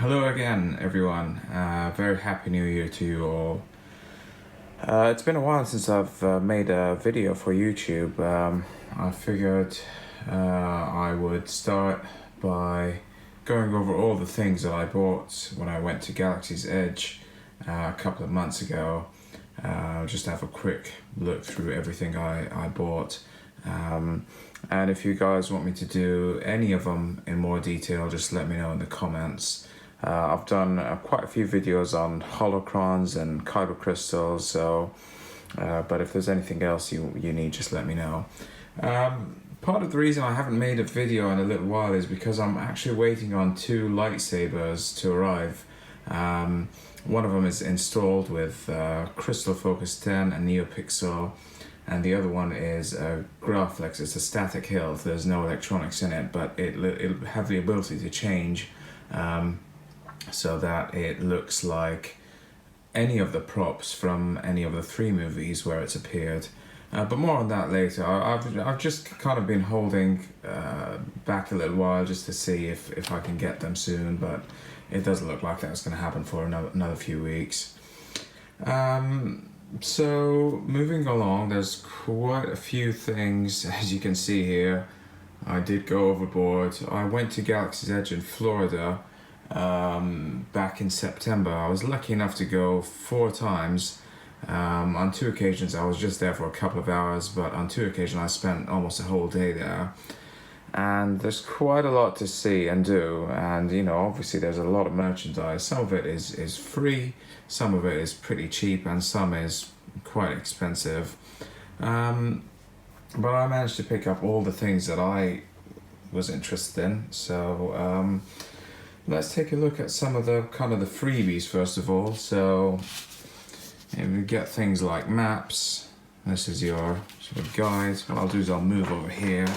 Hello again, everyone. Very happy New Year to you all. It's been a while since I've made a video for YouTube. I figured I would start by going over all the things that I bought when I went to Galaxy's Edge a couple of months ago. Just have a quick look through everything I bought. And if you guys want me to do any of them in more detail, just let me know in the comments. I've done quite a few videos on holocrons and kyber crystals, so but if there's anything else you need, just let me know. Part of the reason I haven't made a video in a little while is because I'm actually waiting on two lightsabers to arrive. One of them is installed with Crystal Focus 10 and NeoPixel, and the other one is a Graflex. It's a static hilt. There's no electronics in it, but it'll have the ability to change so that it looks like any of the props from any of the 3 movies where it's appeared. But more on that later. I've just kind of been holding back a little while just to see if I can get them soon, but it doesn't look like that's going to happen for another few weeks. So moving along, there's quite a few things, as you can see here. I did go overboard. I went to Galaxy's Edge in Florida back in September. I was lucky enough to go 4 times. On 2 occasions I was just there for a couple of hours, but on 2 occasions I spent almost a whole day there. And there's quite a lot to see and do, and you know, obviously there's a lot of merchandise. Some of it is free, some of it is pretty cheap, and some is quite expensive. But I managed to pick up all the things that I was interested in. So let's take a look at some of the kind of the freebies first of all. So we get things like maps. This is your sort of guide. What I'll do is I'll move over here.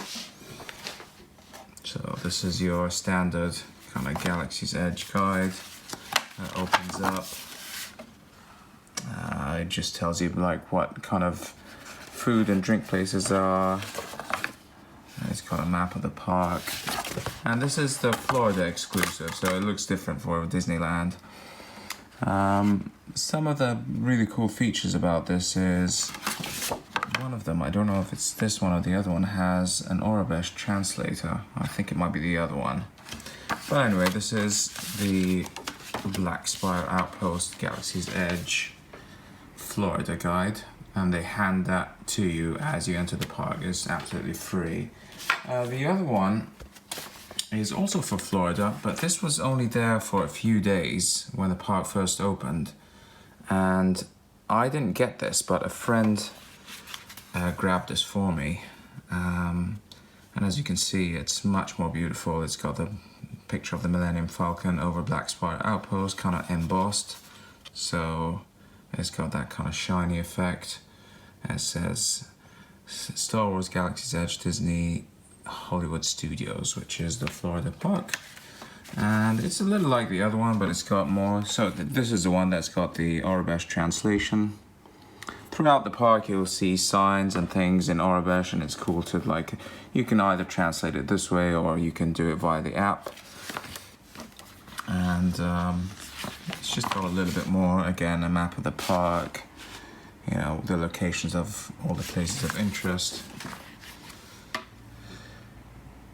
So this is your standard kind of Galaxy's Edge guide that opens up. It just tells you like what kind of food and drink places there are. It's got a map of the park. And this is the Florida exclusive, so it looks different for Disneyland. Some of the really cool features about this is one of them, I don't know if it's this one or the other one, has an Aurebesh translator. I think it might be the other one. But anyway, this is the Black Spire Outpost Galaxy's Edge Florida guide, and they hand that to you as you enter the park. It's absolutely free. The other one is also for Florida, but this was only there for a few days when the park first opened, and I didn't get this, but a friend grabbed this for me, and as you can see, it's much more beautiful. It's got the picture of the Millennium Falcon over Black Spire Outpost, kind of embossed, so it's got that kind of shiny effect. And it says Star Wars Galaxy's Edge Disney Hollywood Studios, which is the Florida park. And it's a little like the other one, but it's got more. So this is the one that's got the Aurebesh translation. Throughout the park you'll see signs and things in Aurebesh, and it's cool to, like, you can either translate it this way or you can do it via the app. And it's just got a little bit more, again, a map of the park, you know, the locations of all the places of interest.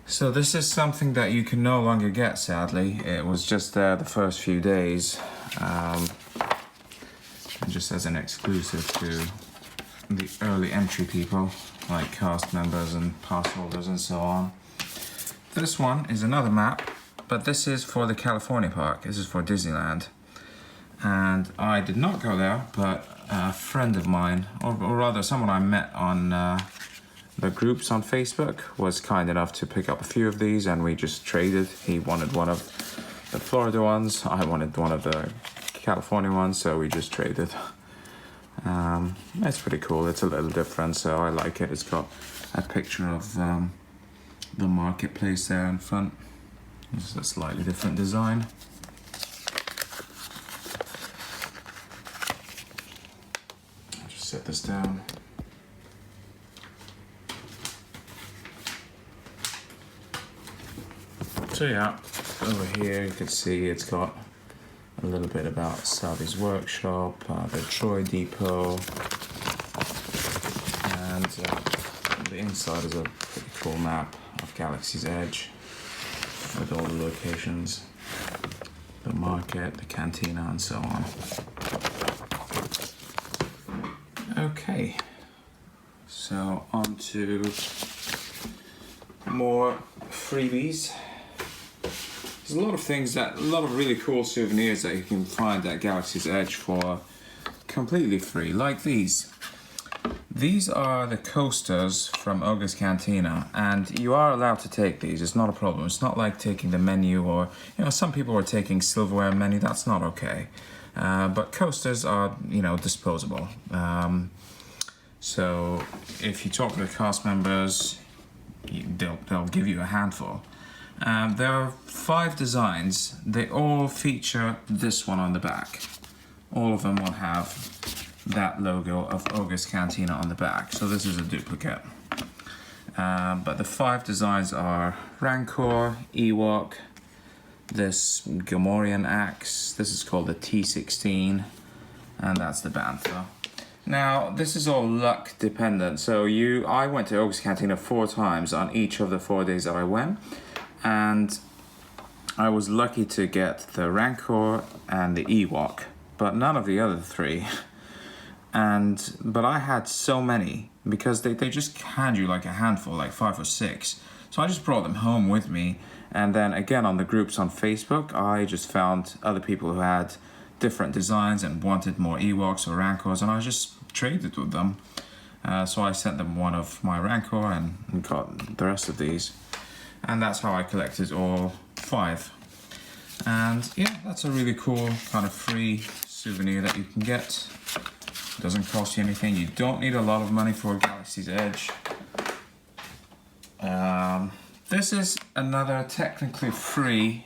So this is something that you can no longer get, sadly. It was just there the first few days, and just as an exclusive to the early entry people, like cast members and pass holders and so on. This one is another map, but this is for the California park. This is for Disneyland. And I did not go there, but a friend of mine, or rather someone I met on the groups on Facebook, was kind enough to pick up a few of these, and we just traded. He wanted one of the Florida ones, I wanted one of the California ones, so we just traded. It's pretty cool. It's a little different, so I like it. It's got a picture of the marketplace there in front. It's a slightly different design. I'll just set this down. So yeah, over here you can see it's got a little bit about Sally's workshop, the Troy Depot, and the inside is a pretty cool map of Galaxy's Edge with all the locations, the market, the cantina, and so on. Okay, so on to more freebies. There's a lot of things a lot of really cool souvenirs that you can find at Galaxy's Edge for completely free, like these. These are the coasters from Ogre's Cantina, and you are allowed to take these. It's not a problem. It's not like taking the menu, or some people are taking silverware menu. That's not okay. But coasters are disposable. So if you talk to the cast members, they'll give you a handful. There are 5 designs. They all feature this one on the back. All of them will have that logo of Ogre's Cantina on the back. So this is a duplicate. But the 5 designs are Rancor, Ewok, this Gamorrean axe, this is called the T16, and that's the Bantha. Now, this is all luck dependent. So I went to Ogre's Cantina 4 times on each of the 4 days that I went. And I was lucky to get the Rancor and the Ewok, but none of the other 3. But I had so many because they just hand you like a handful, like 5 or 6. So I just brought them home with me. And then again on the groups on Facebook, I just found other people who had different designs and wanted more Ewoks or Rancors, and I just traded with them. So I sent them one of my Rancor and got the rest of these. And that's how I collected all 5. And yeah, that's a really cool kind of free souvenir that you can get. It doesn't cost you anything. You don't need a lot of money for Galaxy's Edge. This is another technically free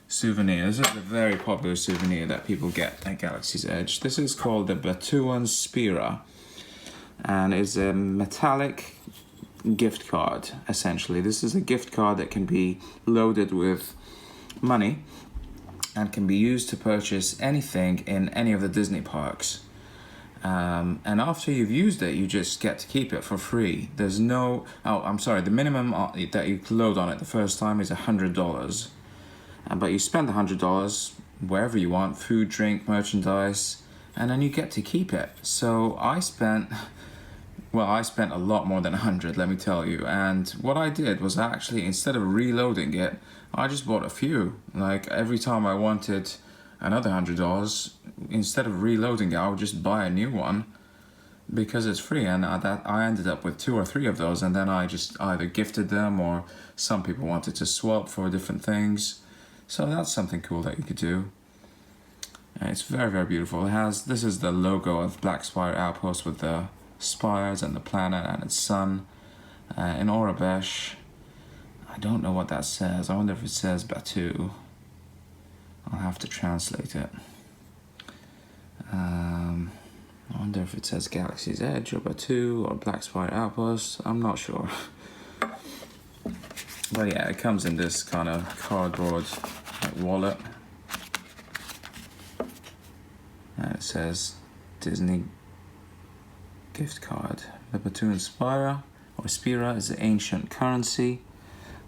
souvenir. This is a very popular souvenir that people get at Galaxy's Edge. This is called the Batuu Spira, and it's a metallic gift card, essentially. This is a gift card that can be loaded with money and can be used to purchase anything in any of the Disney parks. And after you've used it, you just get to keep it for free. There's no... Oh, I'm sorry, the minimum that you load on it the first time is $100. But you spend $100 wherever you want, food, drink, merchandise, and then you get to keep it. So I spent a lot more than 100, let me tell you. And what I did was actually, instead of reloading it, I just bought a few. Like every time I wanted another $100, instead of reloading it, I would just buy a new one because it's free. And I ended up with 2 or 3 of those, and then I just either gifted them or some people wanted to swap for different things. So that's something cool that you could do. And it's very, very beautiful. This is the logo of Black Spire Outpost with the spires and the planet and its sun in Aurebesh. I don't know what that says. I wonder if it says Batuu. I'll have to translate it. I wonder if it says Galaxy's Edge or Batuu or Black Spire Outpost. I'm not sure. But yeah, it comes in this kind of cardboard wallet. And it says Disney gift card. The Batuu Spira or Spira is the ancient currency.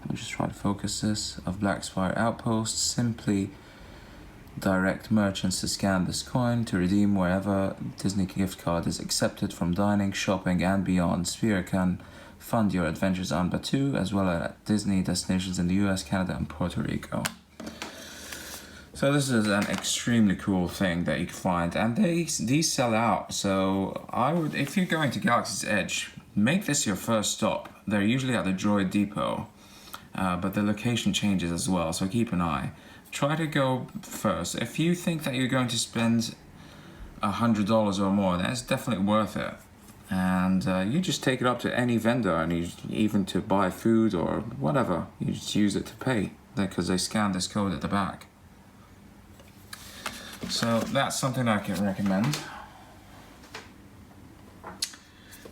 Let me just try to focus this. Of Black Spire Outpost. Simply direct merchants to scan this coin to redeem wherever Disney gift card is accepted from dining, shopping, and beyond. Spira can fund your adventures on Batuu as well as at Disney destinations in the US, Canada, and Puerto Rico. So this is an extremely cool thing that you can find, and these sell out. So I would, if you're going to Galaxy's Edge, make this your first stop. They're usually at the Droid Depot, but the location changes as well, so keep an eye. Try to go first. If you think that you're going to spend $100 or more, that's definitely worth it. And you just take it up to any vendor, and even to buy food or whatever, you just use it to pay, because they scan this code at the back. So that's something I can recommend.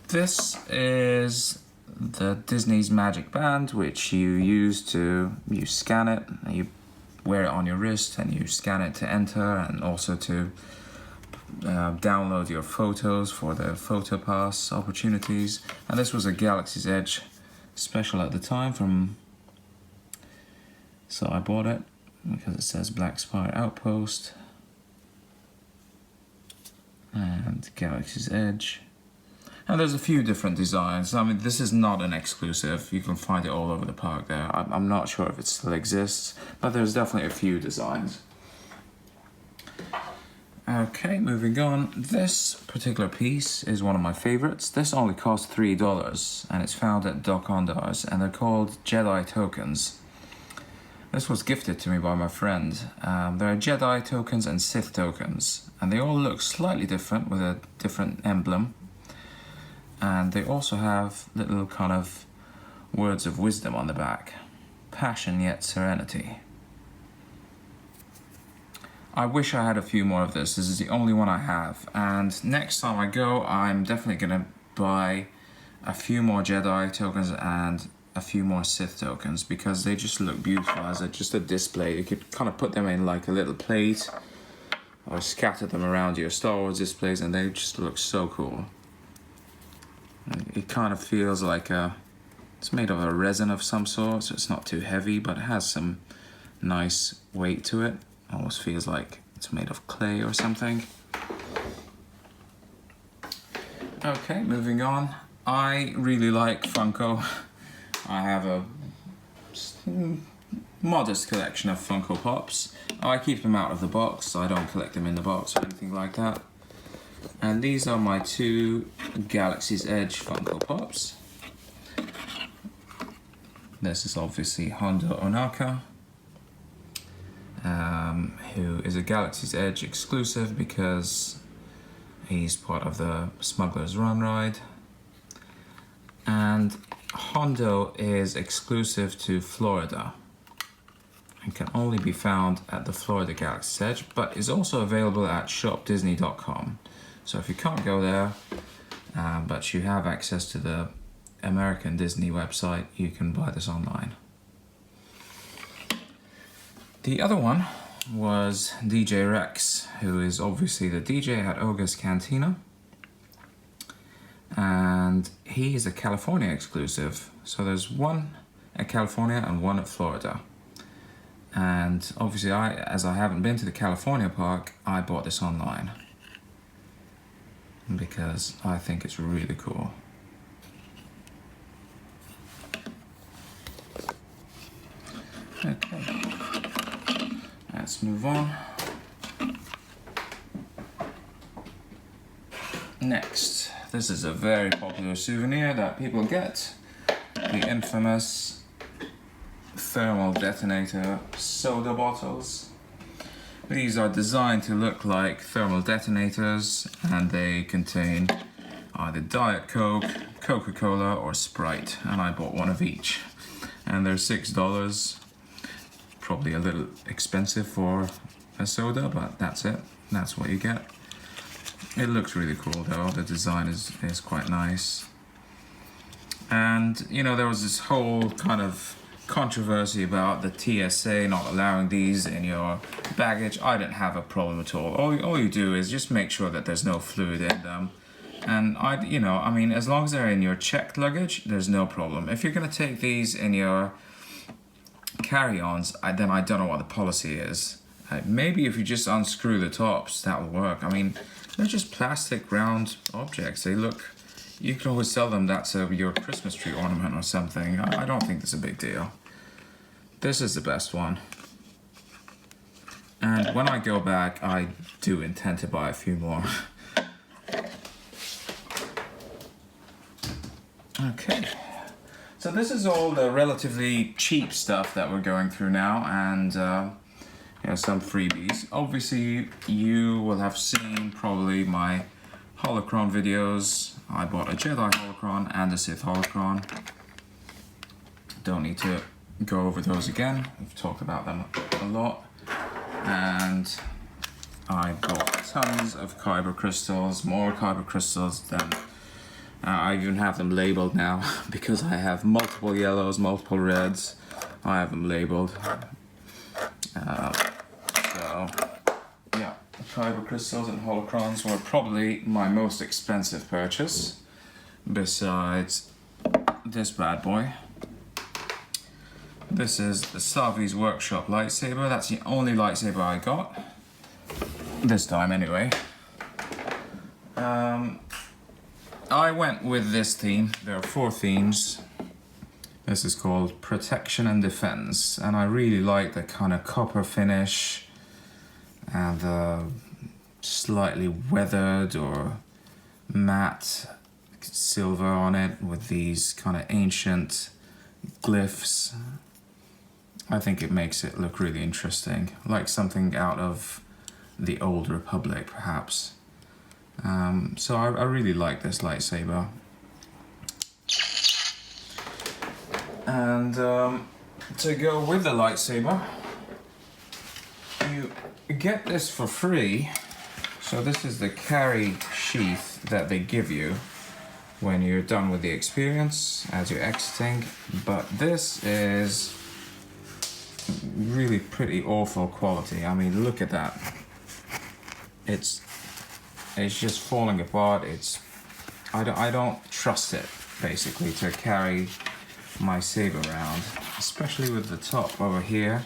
This is the Disney's Magic Band, which you scan it, and you wear it on your wrist and you scan it to enter, and also to download your photos for the photo pass opportunities. And this was a Galaxy's Edge special at the time so I bought it because it says Black Spire Outpost and Galaxy's Edge. And there's a few different designs. I mean, this is not an exclusive. You can find it all over the park there. I'm not sure if it still exists, but there's definitely a few designs. Okay, moving on. This particular piece is one of my favorites. This only cost $3 and it's found at Doc Ondar's, and they're called Jedi tokens. This was gifted to me by my friend. There are Jedi tokens and Sith tokens, and they all look slightly different with a different emblem. And they also have little kind of words of wisdom on the back. Passion yet serenity. I wish I had a few more of this. This is the only one I have. And next time I go, I'm definitely gonna buy a few more Jedi tokens and a few more Sith tokens, because they just look beautiful as just a display. You could kind of put them in like a little plate or scatter them around your Star Wars displays, and they just look so cool. It kind of feels like it's made of a resin of some sort, so it's not too heavy, but it has some nice weight to it. Almost feels like it's made of clay or something. Okay, moving on. I really like Funko. I have a modest collection of Funko Pops. I keep them out of the box, so I don't collect them in the box or anything like that. And these are my two Galaxy's Edge Funko Pops. This is obviously Hondo Ohnaka, who is a Galaxy's Edge exclusive because he's part of the Smuggler's Run ride. And Hondo is exclusive to Florida and can only be found at the Florida Galaxy's Edge, but is also available at shopdisney.com. So if you can't go there, but you have access to the American Disney website, you can buy this online. The other one was DJ Rex, who is obviously the DJ at Oga's Cantina. And he is a California exclusive. So there's one at California and one at Florida. And obviously as I haven't been to the California park, I bought this online because I think it's really cool. Okay, let's move on. Next, this is a very popular souvenir that people get. The infamous thermal detonator soda bottles. These are designed to look like thermal detonators, and they contain either Diet Coke, Coca-Cola or Sprite, and I bought one of each. And they're $6. Probably a little expensive for a soda, but that's it. That's what you get. It looks really cool though. The design is quite nice. And you know, there was this whole kind of controversy about the TSA not allowing these in your baggage. I didn't have a problem at all. All you do is just make sure that there's no fluid in them. And I mean, as long as they're in your checked luggage, there's no problem. If you're gonna take these in your carry-ons, then I don't know what the policy is. Maybe if you just unscrew the tops, that will work. I mean, they're just plastic round objects. They look, you can always tell them that's your Christmas tree ornament or something. I don't think it's a big deal. This is the best one. And when I go back, I do intend to buy a few more. Okay. So this is all the relatively cheap stuff that we're going through now, and some freebies. Obviously, you will have seen probably my holocron videos. I bought a Jedi holocron and a Sith holocron. Don't need to go over those again. We've talked about them a lot. And I bought tons of kyber crystals, more kyber crystals than I even have them labeled now because I have multiple yellows, multiple reds. I have them labeled. So yeah, fiber crystals and holocrons were probably my most expensive purchase, besides this bad boy. This is the Savi's Workshop lightsaber. That's the only lightsaber I got. This time anyway. I went with this theme. There are 4 themes. This is called Protection and Defense, and I really like the kind of copper finish and the slightly weathered or matte silver on it with these kind of ancient glyphs. I think it makes it look really interesting, like something out of the Old Republic perhaps. So I really like this lightsaber. And to go with the lightsaber, you get this for free. So this is the carry sheath that they give you when you're done with the experience as you're exiting. But this is really pretty awful quality. I mean, look at that. It's just falling apart. I don't trust it basically to carry my saber around, especially with the top over here.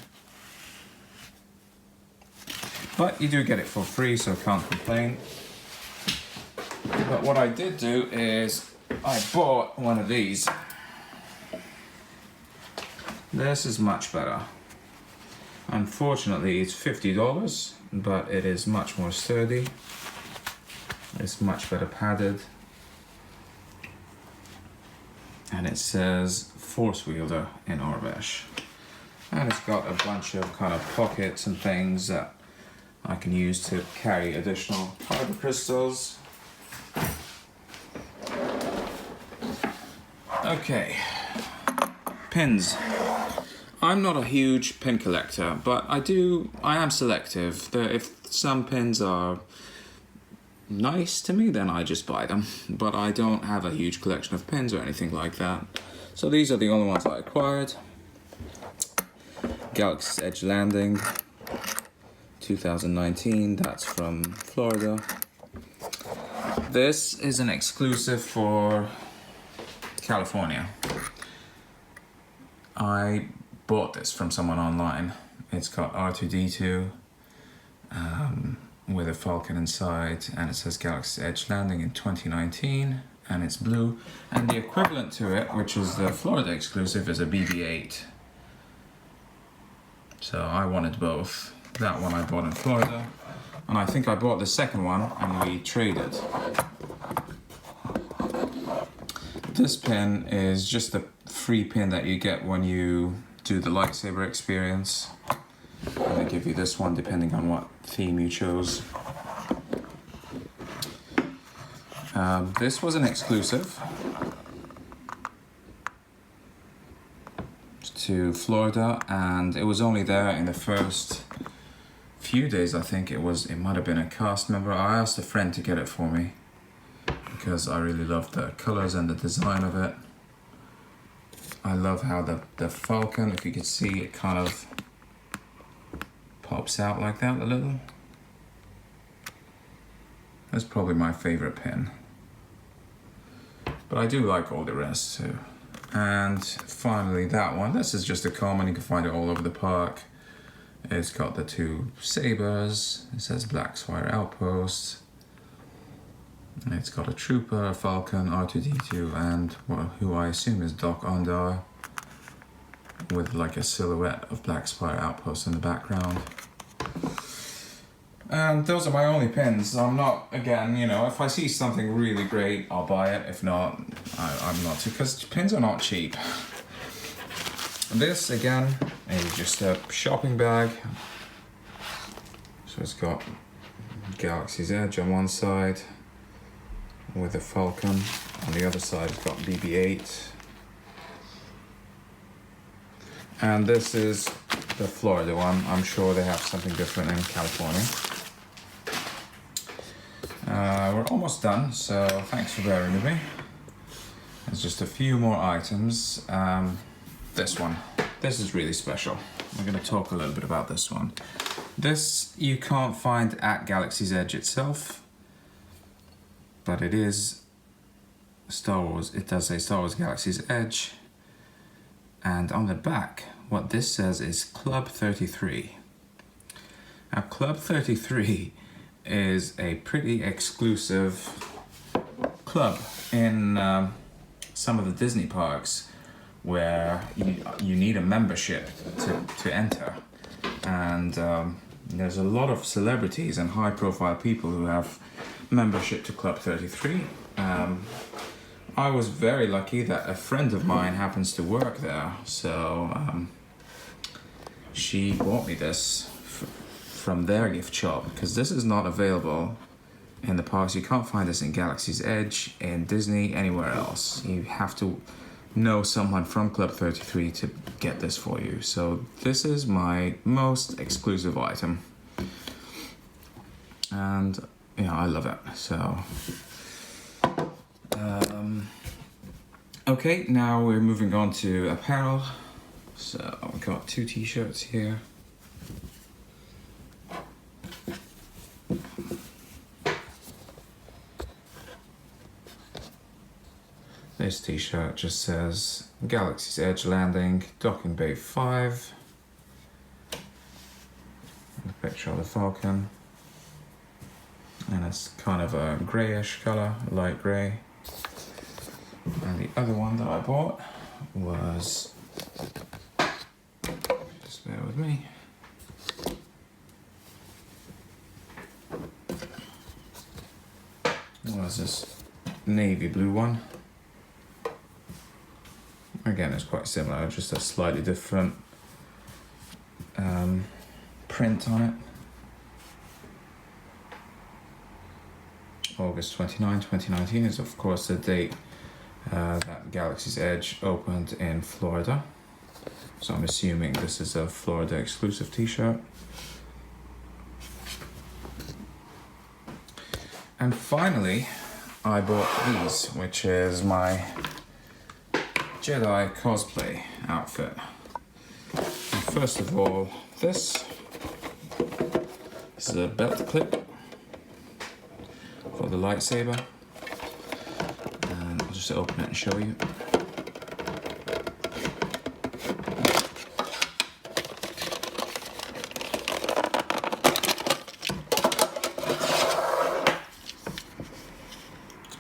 But you do get it for free, so can't complain. But what I did do is I bought one of these. This is much better. Unfortunately, it's $50, but it is much more sturdy. It's much better padded. And it says Force Wielder in Orvesh. And it's got a bunch of kind of pockets and things that I can use to carry additional fiber crystals. Okay, pins. I'm not a huge pin collector, but I am selective. If some pins are nice to me, then I just buy them. But I don't have a huge collection of pins or anything like that. So these are the only ones I acquired. Galaxy's Edge Landing, 2019, that's from Florida. This is an exclusive for California. I bought this from someone online. It's got R2-D2 with a Falcon inside, and it says Galaxy's Edge Landing in 2019, and it's blue. And the equivalent to it, which is the Florida exclusive, is a BB-8. So I wanted both. That one I bought in Florida, and I think I bought the second one and we traded. This pin is just a free pin that you get when you do the lightsaber experience. And they give you this one depending on what theme you chose. This was an exclusive to Florida, and it was only there in the first few days. I think it might have been a cast member. I asked a friend to get it for me because I really loved the colors and the design of it. I love how the Falcon, if you could see, it kind of pops out like that a little. That's probably my favorite pin. But I do like all the rest too. And finally that one, this is just a common, you can find it all over the park. It's got the 2 sabers, it says Black Spire Outpost. It's got a Trooper, a Falcon, R2-D2, and who I assume is Doc Ondar, with like a silhouette of Black Spire Outpost in the background. And those are my only pins. I'm not, again, you know, if I see something really great, I'll buy it. If not, I'm not too, because pins are not cheap. This, again, is just a shopping bag. So it's got Galaxy's Edge on one side, with a Falcon. On the other side, it's got BB-8. And this is the Florida one. I'm sure they have something different in California. We're almost done, so thanks for bearing with me. There's just a few more items. This one. This is really special. we're going to talk a little bit about this one. This you can't find at Galaxy's Edge itself, but it is Star Wars. It does say Star Wars Galaxy's Edge, and on the back, what this says is Club 33. Now, Club 33 is a pretty exclusive club in some of the Disney parks where you need a membership to enter, and there's a lot of celebrities and high-profile people who have membership to Club 33. I was very lucky that a friend of mine happens to work there, so she bought me this from their gift shop, because this is not available in the parks. You can't find this in Galaxy's Edge, in Disney, anywhere else. You have to know someone from Club 33 to get this for you. So this is my most exclusive item, and I love it. So okay, now we're moving on to apparel. So I've got 2 t-shirts here. This t-shirt just says Galaxy's Edge Landing, Docking Bay 5. A picture of the Falcon. And it's kind of a greyish colour, light grey. And the other one that I bought was, just bear with me. Was this navy blue one. Again, it's quite similar, just a slightly different print on it. August 29, 2019 is of course the date that Galaxy's Edge opened in Florida. So I'm assuming this is a Florida exclusive t-shirt. And finally, I bought these, which is my Jedi cosplay outfit. And first of all, this is a belt clip for the lightsaber, and I'll just open it and show you.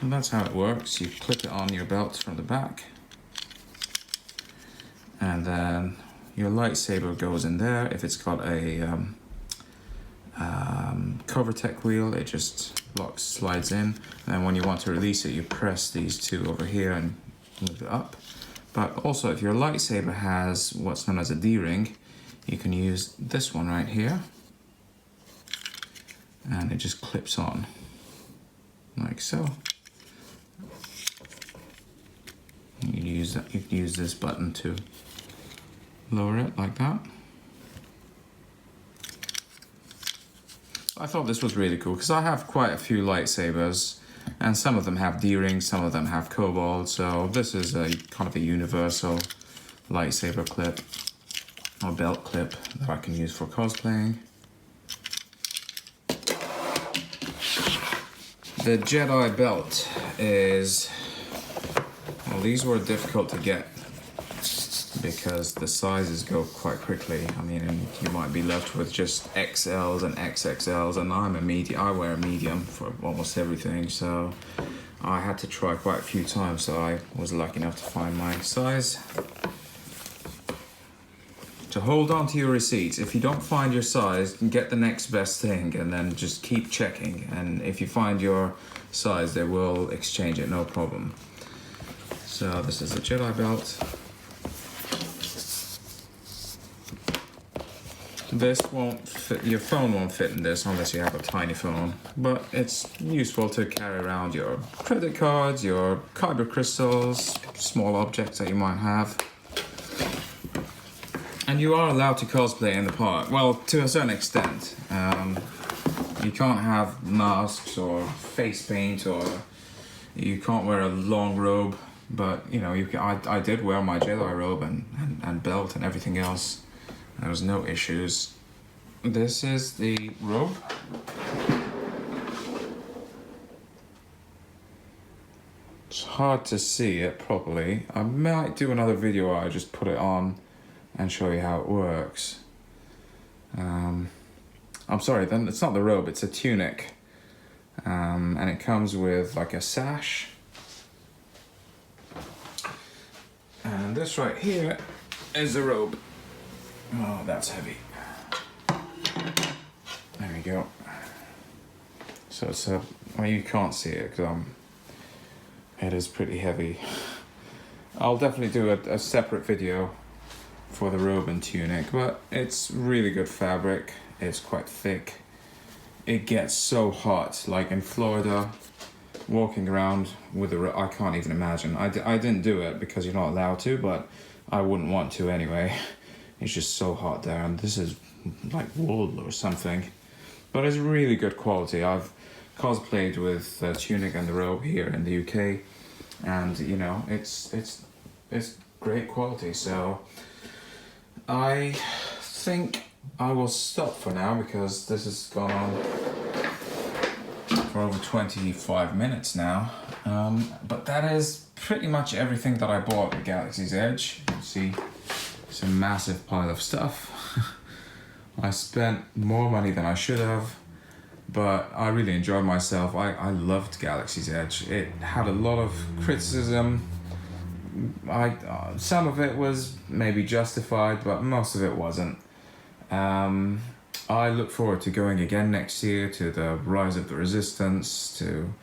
And that's how it works. You clip it on your belt from the back, and then your lightsaber goes in there. If it's got a cover tech wheel, it just slides in, and when you want to release it, you press these 2 over here and move it up. But also, if your lightsaber has what's known as a D-ring, you can use this one right here, and it just clips on like so. You can use this button to lower it like that. I thought this was really cool because I have quite a few lightsabers, and some of them have D-rings, some of them have cobalt, so this is a kind of a universal lightsaber clip or belt clip that I can use for cosplaying. The Jedi belt is, well, these were difficult to get because the sizes go quite quickly. I mean, you might be left with just XLs and XXLs, and I'm a medium. I wear a medium for almost everything, so I had to try quite a few times, so I was lucky enough to find my size. To hold on to your receipts, if you don't find your size, get the next best thing and then just keep checking, and if you find your size, they will exchange it, no problem. So this is the Jedi belt. This won't fit, your phone won't fit in this unless you have a tiny phone, but it's useful to carry around your credit cards, your kyber crystals, small objects that you might have. And you are allowed to cosplay in the park, well, to a certain extent. You can't have masks or face paint, or you can't wear a long robe, but you know, I did wear my Jedi robe and belt and everything else. There was no issues. This is the robe. It's hard to see it properly. I might do another video where I just put it on and show you how it works. I'm sorry, then it's not the robe, it's a tunic. And it comes with like a sash. And this right here is the robe. Oh, that's heavy. There we go. So it's a, well, you can't see it because it is pretty heavy. I'll definitely do a separate video for the robe and tunic, but it's really good fabric. It's quite thick. It gets so hot, like in Florida, walking around with a, I can't even imagine. I didn't do it because you're not allowed to, but I wouldn't want to anyway. It's just so hot there, and this is like wool or something. But it's really good quality. I've cosplayed with the tunic and the robe here in the UK, and you know, it's great quality. So I think I will stop for now because this has gone on for over 25 minutes now. But that is pretty much everything that I bought at Galaxy's Edge. You see, it's a massive pile of stuff. I spent more money than I should have, but I really enjoyed myself. I loved Galaxy's Edge. It had a lot of criticism. Some of it was maybe justified, but most of it wasn't. I look forward to going again next year to the Rise of the Resistance, to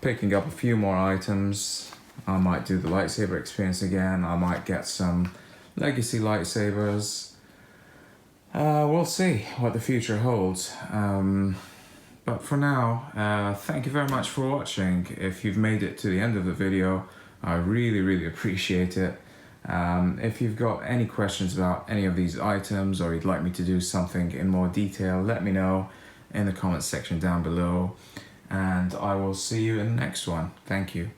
picking up a few more items. I might do the lightsaber experience again. I might get some legacy lightsabers. We'll see what the future holds. But for now, thank you very much for watching. If you've made it to the end of the video, I really appreciate it. If you've got any questions about any of these items, or you'd like me to do something in more detail, let me know in the comments section down below, and I will see you in the next one. Thank you.